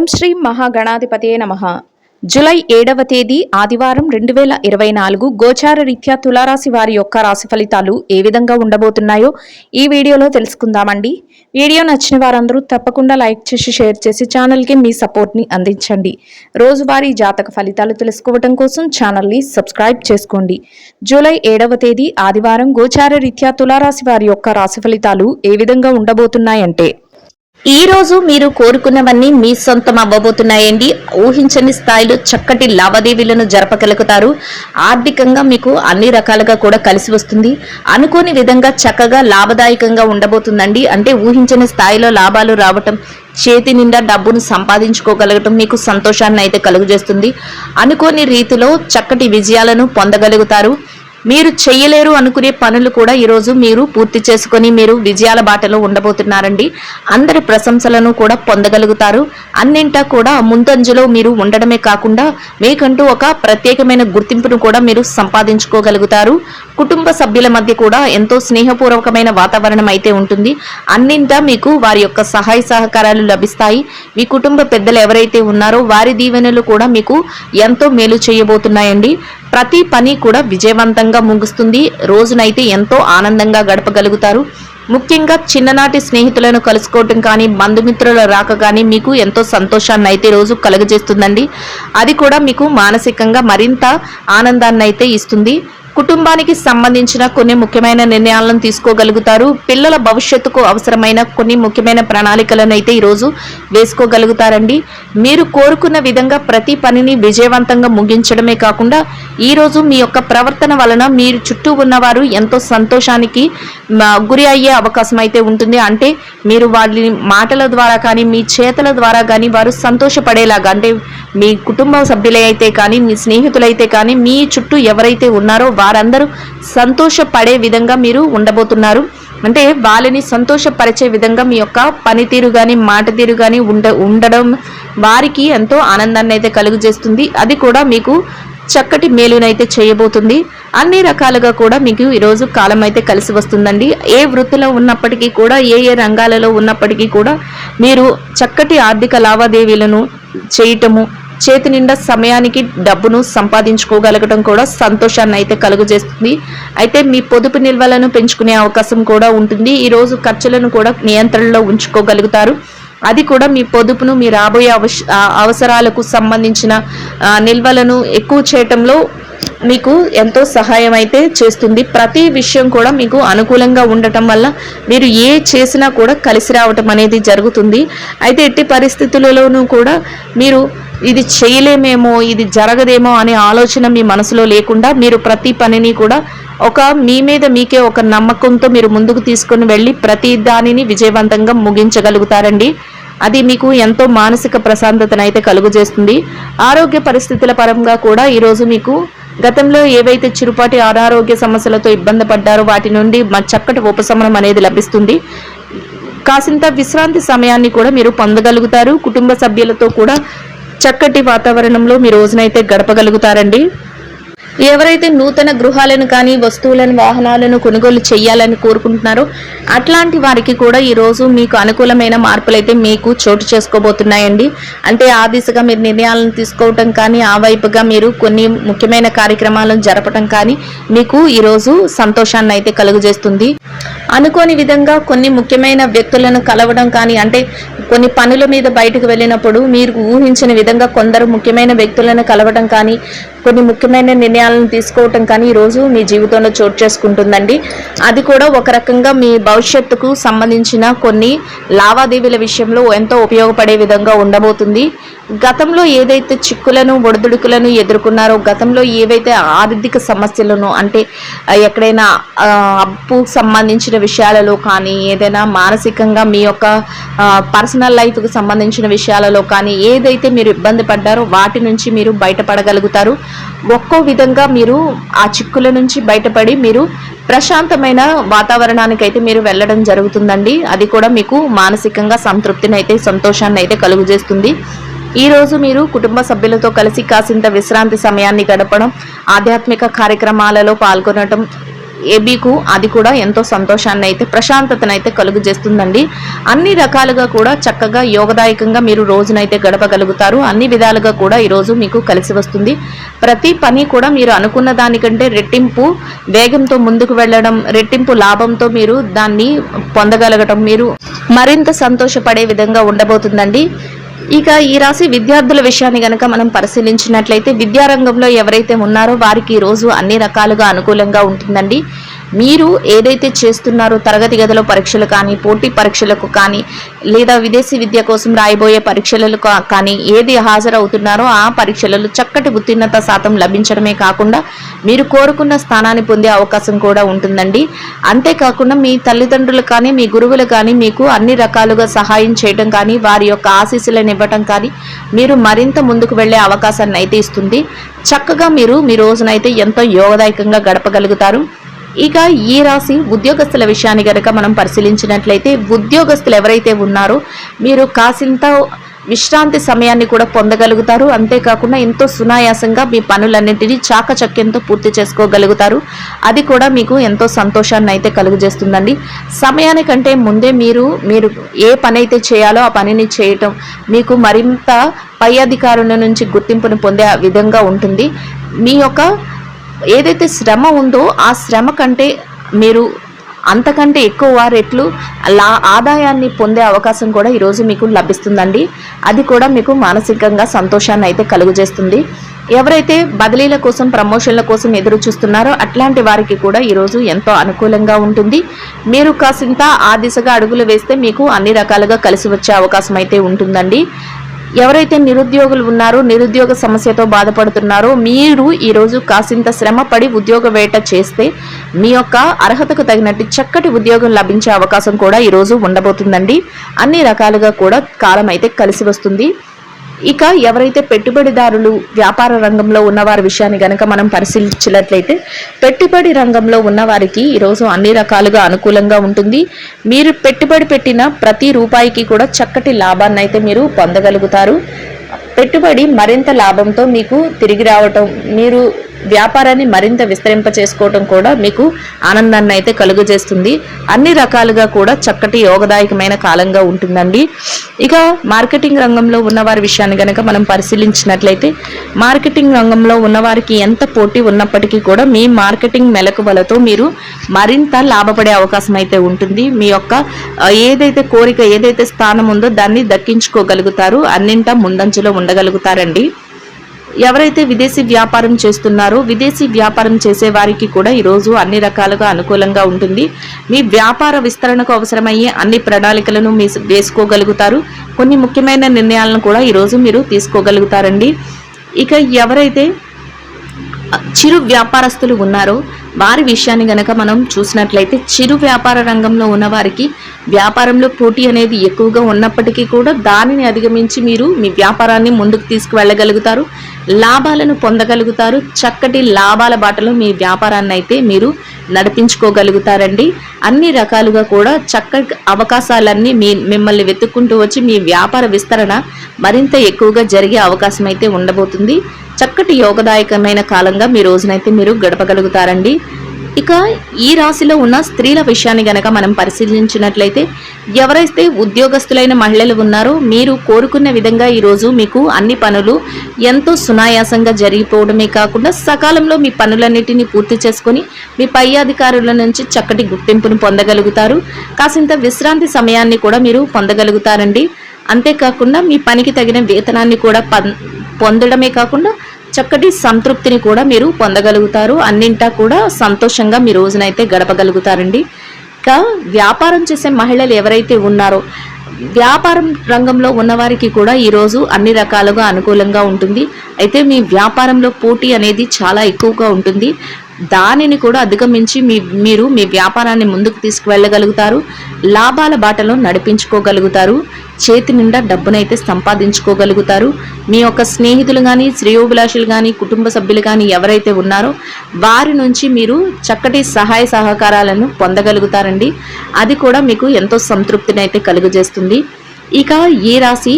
ఓం శ్రీ మహాగణాధిపతయే నమః. జూలై 7వ తేదీ ఆదివారం 2024 గోచార రీత్యా తులారాశి వారి యొక్క రాశి ఫలితాలు ఏ విధంగా ఉండబోతున్నాయో ఈ వీడియోలో తెలుసుకుందామండి. వీడియో నచ్చిన వారందరూ తప్పకుండా లైక్ చేసి షేర్ చేసి ఛానల్కి మీ సపోర్ట్ని అందించండి. రోజువారీ జాతక ఫలితాలు తెలుసుకోవడం కోసం ఛానల్ని సబ్స్క్రైబ్ చేసుకోండి. జూలై 7వ తేదీ ఆదివారం గోచార రీత్యా తులారాశి వారి యొక్క రాశి ఫలితాలు ఏ విధంగా ఉండబోతున్నాయంటే, ఈ రోజు మీరు కోరుకున్నవన్నీ మీ సొంతం అవ్వబోతున్నాయండి. ఊహించని స్థాయిలో చక్కటి లావాదేవీలను జరపగలుగుతారు. ఆర్థికంగా మీకు అన్ని రకాలుగా కూడా కలిసి వస్తుంది. అనుకోని విధంగా చక్కగా లాభదాయకంగా ఉండబోతుందండి. అంటే ఊహించని స్థాయిలో లాభాలు రావటం, చేతి నిండా డబ్బును సంపాదించుకోగలగటం మీకు సంతోషాన్ని అయితే కలుగజేస్తుంది. అనుకోని రీతిలో చక్కటి విజయాలను పొందగలుగుతారు. మీరు చెయ్యలేరు అనుకునే పనులు కూడా ఈరోజు మీరు పూర్తి చేసుకొని మీరు విజయాల బాటలో ఉండబోతున్నారండి. అందరి ప్రశంసలను కూడా పొందగలుగుతారు. అన్నింటా కూడా ముందంజలో మీరు ఉండడమే కాకుండా మీకంటూ ఒక ప్రత్యేకమైన గుర్తింపును కూడా మీరు సంపాదించుకోగలుగుతారు. కుటుంబ సభ్యుల మధ్య కూడా ఎంతో స్నేహపూర్వకమైన వాతావరణం అయితే ఉంటుంది. అన్నింటా మీకు వారి యొక్క సహాయ సహకారాలు లభిస్తాయి. మీ కుటుంబ పెద్దలు ఎవరైతే ఉన్నారో వారి దీవెనలు కూడా మీకు ఎంతో మేలు చేయబోతున్నాయండి. ప్రతి పని కూడా విజయవంతంగా ముగుస్తుంది. రోజునైతే ఎంతో ఆనందంగా గడపగలుగుతారు. ముఖ్యంగా చిన్ననాటి స్నేహితులను కలుసుకోవటం కానీ బంధుమిత్రుల రాక కానీ మీకు ఎంతో సంతోషాన్ని అయితే రోజు కలుగజేస్తుందండి. అది కూడా మీకు మానసికంగా మరింత ఆనందాన్ని అయితే ఇస్తుంది. కుటుంబానికి సంబంధించిన కొన్ని ముఖ్యమైన నిర్ణయాలను తీసుకోగలుగుతారు. పిల్లల భవిష్యత్తుకు అవసరమైన కొన్ని ముఖ్యమైన ప్రణాళికలను అయితే ఈరోజు వేసుకోగలుగుతారండి. మీరు కోరుకున్న విధంగా ప్రతి పనిని విజయవంతంగా ముగించడమే కాకుండా ఈరోజు మీ యొక్క ప్రవర్తన వలన మీరు చుట్టూ ఉన్నవారు ఎంతో సంతోషానికి గురి అయ్యే అవకాశం అయితే ఉంటుంది. అంటే మీరు వాళ్ళని మాటల ద్వారా కానీ మీ చేతల ద్వారా కానీ వారు సంతోషపడేలాగా, అంటే మీ కుటుంబ సభ్యులే అయితే కానీ మీ స్నేహితులైతే కానీ మీ చుట్టూ ఎవరైతే ఉన్నారో వారందరూ సంతోషపడే విధంగా మీరు ఉండబోతున్నారు. అంటే వాళ్ళని సంతోషపరిచే విధంగా మీ యొక్క పనితీరు కానీ మాట తీరు కానీ ఉండడం వారికి ఎంతో ఆనందాన్ని అయితే కలుగజేస్తుంది. అది కూడా మీకు చక్కటి మేలునైతే చేయబోతుంది. అన్ని రకాలుగా కూడా మీకు ఈరోజు కాలం అయితే కలిసి వస్తుందండి. ఏ వృత్తిలో ఉన్నప్పటికీ కూడా ఏ రంగాలలో ఉన్నప్పటికీ కూడా మీరు చక్కటి ఆర్థిక లావాదేవీలను చేయటము, చేతి నిండా సమయానికి డబ్బును సంపాదించుకోగలగడం కూడా సంతోషాన్ని అయితే కలుగజేస్తుంది. అయితే మీ పొదుపు నిల్వలను పెంచుకునే అవకాశం కూడా ఉంటుంది. ఈరోజు ఖర్చులను కూడా నియంత్రణలో ఉంచుకోగలుగుతారు. అది కూడా మీ పొదుపును మీ రాబోయే అవసరాలకు సంబంధించిన నిల్వలను ఎక్కువ చేయటంలో మీకు ఎంతో సహాయం అయితే చేస్తుంది. ప్రతి విషయం కూడా మీకు అనుకూలంగా ఉండటం వల్ల మీరు ఏ చేసినా కూడా కలిసి రావటం అనేది జరుగుతుంది. అయితే ఎట్టి పరిస్థితులలోనూ కూడా మీరు ఇది చేయలేమేమో, ఇది జరగదేమో అనే ఆలోచన మీ మనసులో లేకుండా మీరు ప్రతి పనిని కూడా మీ మీద మీకే ఒక నమ్మకంతో మీరు ముందుకు తీసుకుని వెళ్ళి ప్రతి దానిని విజయవంతంగా ముగించగలుగుతారండి. అది మీకు ఎంతో మానసిక ప్రశాంతతను అయితే కలుగజేస్తుంది. ఆరోగ్య పరిస్థితుల పరంగా కూడా ఈరోజు మీకు గతంలో ఏవైతే చిరుపాటి అనారోగ్య సమస్యలతో ఇబ్బంది పడ్డారో వాటి నుండి చక్కటి ఉపశమనం అనేది లభిస్తుంది. కాసింత విశ్రాంతి సమయాన్ని కూడా మీరు పొందగలుగుతారు. కుటుంబ సభ్యులతో కూడా చక్కటి వాతావరణంలో మీ రోజునైతే గడపగలుగుతారండి. ఎవరైతే నూతన గృహాలను కానీ వస్తువులను వాహనాలను కొనుగోలు చేయాలని కోరుకుంటున్నారో అట్లాంటి వారికి కూడా ఈరోజు మీకు అనుకూలమైన మార్పులు అయితే మీకు చోటు చేసుకోబోతున్నాయండి. అంటే ఆ దిశగా మీరు నిర్ణయాలను తీసుకోవటం కానీ ఆ వైపుగా మీరు కొన్ని ముఖ్యమైన కార్యక్రమాలను జరపడం కానీ మీకు ఈరోజు సంతోషాన్ని అయితే కలుగజేస్తుంది. అనుకోని విధంగా కొన్ని ముఖ్యమైన వ్యక్తులను కలవడం కానీ, అంటే కొన్ని పనుల మీద బయటకు వెళ్ళినప్పుడు మీరు ఊహించిన విధంగా కొందరు ముఖ్యమైన వ్యక్తులను కలవడం కానీ కొన్ని ముఖ్యమైన నిర్ణయాలను తీసుకోవటం కానీ ఈరోజు మీ జీవితంలో చోటు చేసుకుంటుందండి. అది కూడా ఒక రకంగా మీ భవిష్యత్తుకు సంబంధించిన కొన్ని లావాదేవీల విషయంలో ఎంతో ఉపయోగపడే విధంగా ఉండబోతుంది. గతంలో ఏదైతే చిక్కులను ఒడిదుడుకులను ఎదుర్కొన్నారో, గతంలో ఏవైతే ఆర్థిక సమస్యలను, అంటే ఎక్కడైనా అప్పు సంబంధించిన విషయాలలో కానీ ఏదైనా మానసికంగా మీ యొక్క పర్సనల్ లైఫ్కి సంబంధించిన విషయాలలో కానీ ఏదైతే మీరు ఇబ్బంది పడ్డారో వాటి నుంచి మీరు బయటపడగలుగుతారు. ఒక్కో విధంగా మీరు ఆ చిక్కుల నుంచి బయటపడి మీరు ప్రశాంతమైన వాతావరణానికి అయితే మీరు వెళ్ళడం జరుగుతుందండి. అది కూడా మీకు మానసికంగా సంతృప్తిని అయితే సంతోషాన్ని అయితే కలుగజేస్తుంది. ఈ రోజు మీరు కుటుంబ సభ్యులతో కలిసి కాసింత విశ్రాంతి సమయాన్ని గడపడం, ఆధ్యాత్మిక కార్యక్రమాలలో పాల్గొనడం, మీకు అది కూడా ఎంతో సంతోషాన్ని అయితే ప్రశాంతతను అయితే కలుగు చేస్తుందండి. అన్ని రకాలుగా కూడా చక్కగా యోగదాయకంగా మీరు రోజునైతే గడపగలుగుతారు. అన్ని విధాలుగా కూడా ఈరోజు మీకు కలిసి వస్తుంది. ప్రతి పని కూడా మీరు అనుకున్న దానికంటే రెట్టింపు వేగంతో ముందుకు వెళ్ళడం, రెట్టింపు లాభంతో మీరు దాన్ని పొందగలగటం, మీరు మరింత సంతోషపడే విధంగా ఉండబోతుందండి. ఇక ఈ రాశి విద్యార్థుల విషయాన్ని గనక మనం పరిశీలించినట్లయితే విద్యారంగంలో ఎవరైతే ఉన్నారో వారికి ఈ రోజు అన్ని రకాలుగా అనుకూలంగా ఉంటుందండి. మీరు ఏదైతే చేస్తున్నారో తరగతి గదిలో పరీక్షలు కానీ, పోటీ పరీక్షలకు కానీ, లేదా విదేశీ విద్య కోసం రాయబోయే పరీక్షలకు కానీ ఏది హాజరవుతున్నారో ఆ పరీక్షలలో చక్కటి ఉత్తీర్ణత శాతం లభించడమే కాకుండా మీరు కోరుకున్న స్థానాన్ని పొందే అవకాశం కూడా ఉంటుందండి. అంతేకాకుండా మీ తల్లిదండ్రులు కానీ, మీ గురువులు కానీ మీకు అన్ని రకాలుగా సహాయం చేయడం కానీ, వారి యొక్క ఆశీస్సులను ఇవ్వటం కానీ మీరు మరింత ముందుకు వెళ్లే అవకాశాన్ని అయితే ఇస్తుంది. చక్కగా మీరు మీ రోజునైతే ఎంతో యోగదాయకంగా గడపగలుగుతారు. ఇక ఈ రాశి ఉద్యోగస్తుల విషయాన్ని గనక మనం పరిశీలించినట్లయితే ఉద్యోగస్తులు ఎవరైతే ఉన్నారో మీరు కాసింత విశ్రాంతి సమయాన్ని కూడా పొందగలుగుతారు. అంతేకాకుండా ఎంతో సునాయాసంగా మీ పనులన్నింటినీ చాకచక్యంతో పూర్తి చేసుకోగలుగుతారు. అది కూడా మీకు ఎంతో సంతోషాన్ని అయితే కలుగజేస్తుందండి. సమయానికంటే ముందే మీరు ఏ పని అయితే చేయాలో ఆ పనిని చేయటం మీకు మరింత పై అధికారుల నుంచి గుర్తింపును పొందే విధంగా ఉంటుంది. మీ యొక్క ఏదైతే శ్రమ ఉందో ఆ శ్రమ కంటే మీరు అంతకంటే ఎక్కువ రెట్లు ఆదాయాన్ని పొందే అవకాశం కూడా ఈరోజు మీకు లభిస్తుందండి. అది కూడా మీకు మానసికంగా సంతోషాన్ని అయితే కలుగజేస్తుంది. ఎవరైతే బదిలీల కోసం, ప్రమోషన్ల కోసం ఎదురు చూస్తున్నారో అట్లాంటి వారికి కూడా ఈరోజు ఎంతో అనుకూలంగా ఉంటుంది. మీరు కాసింత ఆ దిశగా అడుగులు వేస్తే మీకు అన్ని రకాలుగా కలిసి వచ్చే అవకాశం అయితే ఉంటుందండి. ఎవరైతే నిరుద్యోగులు ఉన్నారో, నిరుద్యోగ సమస్యతో బాధపడుతున్నారో మీరు ఈరోజు కాసింత శ్రమ పడి ఉద్యోగ వేట చేస్తే మీ యొక్క అర్హతకు తగినట్టు చక్కటి ఉద్యోగం లభించే అవకాశం కూడా ఈరోజు ఉండబోతుందండి. అన్ని రకాలుగా కూడా కాలం అయితే కలిసి వస్తుంది. ఇక ఎవరైతే పెట్టుబడిదారులు, వ్యాపార రంగంలో ఉన్నవారి విషయాన్ని గనక మనం పరిశీలించినట్లయితే పెట్టుబడి రంగంలో ఉన్నవారికి ఈరోజు అన్ని రకాలుగా అనుకూలంగా ఉంటుంది. మీరు పెట్టుబడి పెట్టిన ప్రతి రూపాయికి కూడా చక్కటి లాభాన్ని అయితే మీరు పొందగలుగుతారు. పెట్టుబడి మరింత లాభంతో మీకు తిరిగి రావటం, మీరు వ్యాపారాన్ని మరింత విస్తరింప చేసుకోవటం కూడా మీకు ఆనందాన్ని అయితే కలుగజేస్తుంది. అన్ని రకాలుగా కూడా చక్కటి యోగదాయకమైన కాలంగా ఉంటుందండి. ఇక మార్కెటింగ్ రంగంలో ఉన్నవారి విషయాన్ని కనుక మనం పరిశీలించినట్లయితే మార్కెటింగ్ రంగంలో ఉన్నవారికి ఎంత పోటీ ఉన్నప్పటికీ కూడా మీ మార్కెటింగ్ మెలకువలతో మీరు మరింత లాభపడే అవకాశం అయితే ఉంటుంది. మీ యొక్క ఏదైతే కోరిక, ఏదైతే స్థానం ఉందో దాన్ని దక్కించుకోగలుగుతారు. అన్నింటా ముందంజలో ఉండగలుగుతారండి. ఎవరైతే విదేశీ వ్యాపారం చేస్తున్నారో విదేశీ వ్యాపారం చేసే వారికి కూడా ఈరోజు అన్ని రకాలుగా అనుకూలంగా ఉంటుంది. మీ వ్యాపార విస్తరణకు అవసరమయ్యే అన్ని ప్రణాళికలను మీరు వేసుకోగలుగుతారు. కొన్ని ముఖ్యమైన నిర్ణయాలను కూడా ఈరోజు మీరు తీసుకోగలుగుతారండి. ఇక ఎవరైతే చిరు వ్యాపారస్తులు ఉన్నారో వారి విషయాన్ని గనక మనం చూసినట్లయితే చిరు వ్యాపార రంగంలో ఉన్న వారికి వ్యాపారంలో పోటీ అనేది ఎక్కువగా ఉన్నప్పటికీ కూడా దానిని అధిగమించి మీరు మీ వ్యాపారాన్ని ముందుకు తీసుకువెళ్ళగలుగుతారు, లాభాలను పొందగలుగుతారు. చక్కటి లాభాల బాటలో మీ వ్యాపారాన్ని అయితే మీరు నడిపించుకోగలుగుతారండి. అన్ని రకాలుగా కూడా చక్కటి అవకాశాలన్నీ మిమ్మల్ని వెతుక్కుంటూ వచ్చి మీ వ్యాపార విస్తరణ మరింత ఎక్కువగా జరిగే అవకాశం అయితే ఉండబోతుంది. చక్కటి యోగదాయకమైన కాలంగా మీ రోజునైతే మీరు గడపగలుగుతారండి. ఇక ఈ రాశిలో ఉన్న స్త్రీల విషయాన్ని గనక మనం పరిశీలించినట్లయితే ఎవరైతే ఉద్యోగస్తులైన మహిళలు ఉన్నారో మీరు కోరుకున్న విధంగా ఈరోజు మీకు అన్ని పనులు ఎంతో సునాయాసంగా జరిగిపోవడమే కాకుండా సకాలంలో మీ పనులన్నిటినీ పూర్తి చేసుకొని మీ పై అధికారుల నుంచి చక్కటి గుర్తింపును పొందగలుగుతారు. కాసింత విశ్రాంతి సమయాన్ని కూడా మీరు పొందగలుగుతారండి. అంతేకాకుండా మీ పనికి తగిన వేతనాన్ని కూడా పొందడమే కాకుండా చక్కటి సంతృప్తిని కూడా మీరు పొందగలుగుతారు. అన్నింటా కూడా సంతోషంగా మీ రోజునైతే గడపగలుగుతారండి. ఇంకా వ్యాపారం చేసే మహిళలు ఎవరైతే ఉన్నారో వ్యాపారం రంగంలో ఉన్నవారికి కూడా ఈరోజు అన్ని రకాలుగా అనుకూలంగా ఉంటుంది. అయితే మీ వ్యాపారంలో పోటీ అనేది చాలా ఎక్కువగా ఉంటుంది. దానిని కూడా అధిగమించి మీరు మీ వ్యాపారాన్ని ముందుకు తీసుకువెళ్ళగలుగుతారు. లాభాల బాటలో నడిపించుకోగలుగుతారు. చేతి నిండా డబ్బునైతే సంపాదించుకోగలుగుతారు. మీ యొక్క స్నేహితులు కానీ, శ్రేయోభిలాషులు కానీ, కుటుంబ సభ్యులు కానీ ఎవరైతే ఉన్నారో వారి నుంచి మీరు చక్కటి సహాయ సహకారాలను పొందగలుగుతారండి. అది కూడా మీకు ఎంతో సంతృప్తిని అయితే కలుగజేస్తుంది. ఇక ఈ రాశి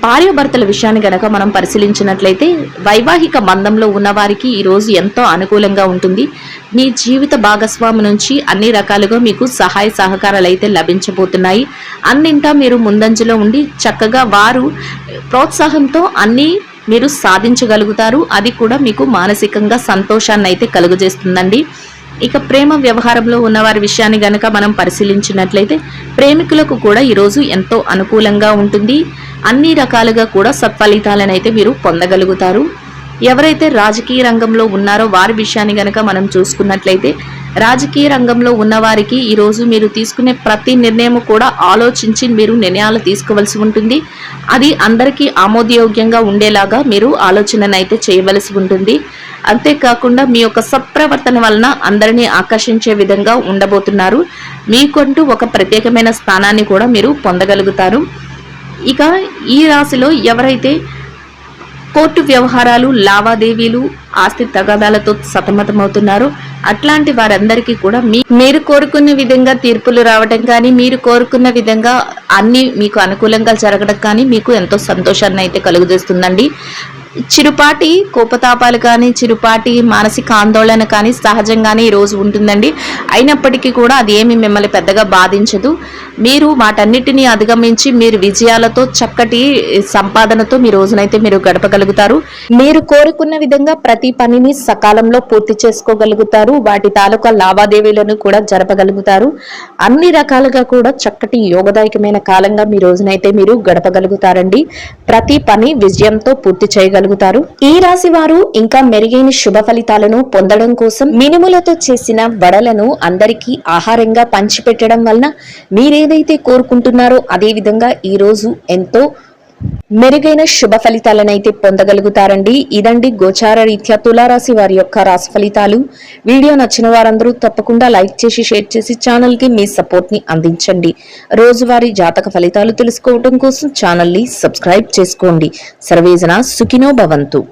భార్యాభర్తల విషయాన్ని గనక మనం పరిశీలించినట్లయితే వైవాహిక బంధంలో ఉన్నవారికి ఈరోజు ఎంతో అనుకూలంగా ఉంటుంది. మీ జీవిత భాగస్వామి నుంచి అన్ని రకాలుగా మీకు సహాయ సహకారాలు అయితే లభించబోతున్నాయి. అన్నింటా మీరు ముందంజలో ఉండి చక్కగా వారు ప్రోత్సాహంతో అన్నీ మీరు సాధించగలుగుతారు. అది కూడా మీకు మానసికంగా సంతోషాన్ని అయితే కలుగజేస్తుందండి. ఇక ప్రేమ వ్యవహారంలో ఉన్నవారి విషయాన్ని గనక మనం పరిశీలించినట్లయితే ప్రేమికులకు కూడా ఈరోజు ఎంతో అనుకూలంగా ఉంటుంది. అన్ని రకాలుగా కూడా సత్ఫలితాలను అయితే మీరు పొందగలుగుతారు. ఎవరైతే రాజకీయ రంగంలో ఉన్నారో వారి విషయాన్ని గనక మనం చూసుకున్నట్లయితే రాజకీయ రంగంలో ఉన్నవారికి ఈరోజు మీరు తీసుకునే ప్రతి నిర్ణయం కూడా ఆలోచించి మీరు నిర్ణయాలు తీసుకోవాల్సి ఉంటుంది. అది అందరికీ ఆమోదయోగ్యంగా ఉండేలాగా మీరు ఆలోచననైతే చేయవలసి ఉంటుంది. అంతేకాకుండా మీ యొక్క సత్ప్రవర్తన వలన అందరినీ ఆకర్షించే విధంగా ఉండబోతున్నారు. మీకంటూ ఒక ప్రత్యేకమైన స్థానాన్ని కూడా మీరు పొందగలుగుతారు. ఇక ఈ రాశిలో ఎవరైతే కోర్టు వ్యవహారాలు, లావాదేవీలు, ఆస్తి తగాదాలతో సతమతమవుతున్నారు అట్లాంటి వారందరికీ కూడా మీరు కోరుకున్న విధంగా తీర్పులు రావడం కానీ, మీరు కోరుకున్న విధంగా అన్ని మీకు అనుకూలంగా జరగడం కానీ మీకు ఎంతో సంతోషాన్ని అయితే కలుగజేస్తుందండి. చిరుపాటి కోపతాపాలు కానీ, చిరుపాటి మానసిక ఆందోళన కానీ సహజంగానే ఈరోజు ఉంటుందండి. అయినప్పటికీ కూడా అది ఏమి మిమ్మల్ని పెద్దగా బాధించదు. మీరు వాటన్నిటినీ అధిగమించి మీరు విజయాలతో చక్కటి సంపాదనతో మీ రోజునైతే మీరు గడపగలుగుతారు. మీరు కోరుకున్న విధంగా ప్రతి పనిని సకాలంలో పూర్తి చేసుకోగలుగుతారు. వాటి తాలూకా లావాదేవీలను కూడా జరపగలుగుతారు. అన్ని రకాలుగా కూడా చక్కటి యోగదాయకమైన కాలంగా మీ రోజునైతే మీరు గడపగలుగుతారండి. ప్రతి పని విజయంతో పూర్తి చేయగలుగుతారు. ఈ రాశి వారు ఇంకా మెరుగైన శుభ ఫలితాలను పొందడం కోసం మినుములతో చేసిన వడలను అందరికీ ఆహారంగా పంచిపెట్టడం వలన మీరేదైతే కోరుకుంటున్నారో అదే విధంగా ఈ రోజు ఎంతో మెరుగైన శుభ ఫలితాలనైతే పొందగలుగుతారండి. ఇదండి గోచార రీత్యా తులారాశి వారి యొక్క రాశి ఫలితాలు. వీడియో నచ్చిన వారందరూ తప్పకుండా లైక్ చేసి షేర్ చేసి ఛానల్ కి మీ సపోర్ట్ ని అందించండి. రోజువారీ జాతక ఫలితాలు తెలుసుకోవడం కోసం ఛానల్ ని సబ్స్క్రైబ్ చేసుకోండి. సర్వేజన సుఖినో భవంతు.